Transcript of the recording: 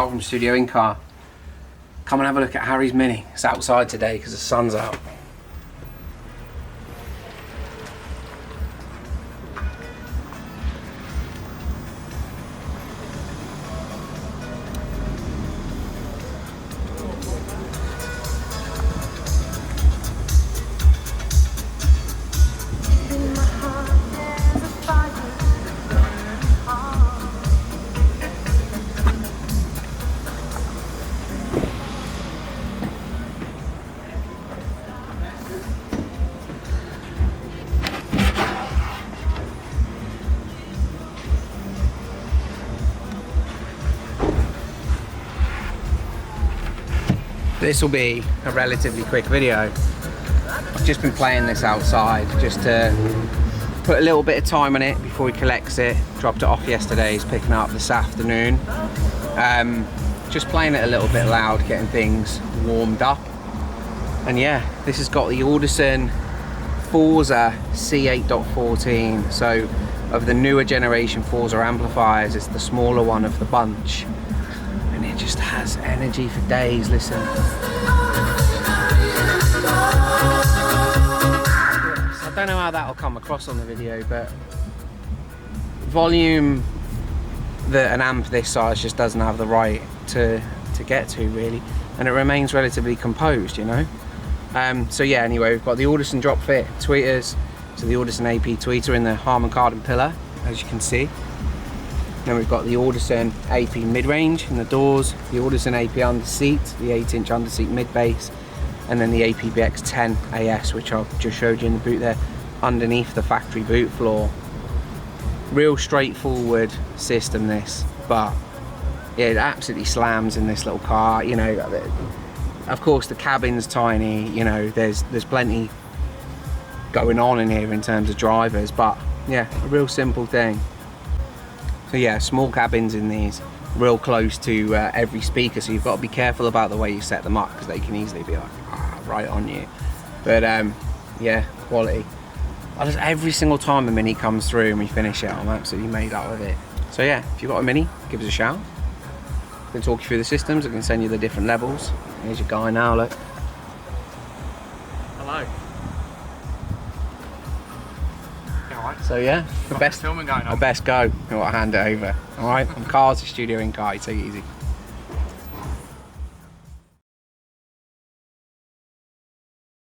Carl from Studio Incar. Come and have a look at Harry's Mini. It's outside today because the sun's out. This will be a relatively quick video. I've just been playing this outside just to put a little bit of time on it before he collects it. Dropped it off yesterday, he's picking it up this afternoon. Just playing it a little bit loud, getting things warmed up. And yeah, this has got the Audison Forza C8.14. So of the newer generation Forza amplifiers, it's the smaller one of the bunch. And it just has energy for days. Listen. I don't know how that'll come across on the video, but volume that an amp this size just doesn't have the right to get to, really, and it remains relatively composed, you know. So yeah, anyway, we've got the Audison drop fit tweeters, so the Audison AP tweeter in the Harman Kardon pillar, as you can see. Then we've got the Audison AP mid-range in the doors, the Audison AP under seat, the 8-inch under seat mid-bass, and then the APBX10 AS, which I've just showed you in the boot there, underneath the factory boot floor. Real straightforward system this, but yeah, it absolutely slams in this little car. You know, of course the cabin's tiny, you know, there's plenty going on in here in terms of drivers, but yeah, a real simple thing. So yeah, small cabins in these, real close to every speaker, so you've got to be careful about the way you set them up because they can easily be like right on you. But yeah, quality. Every single time a Mini comes through and we finish it, I'm absolutely made up with it. So yeah, if you've got a Mini, give us a shout. I can talk you through the systems, I can send you the different levels. Here's your guy now, look. Hello. So yeah, the best go. I'll hand it over. All right, I'm Carl to Studio Incar. Take it easy.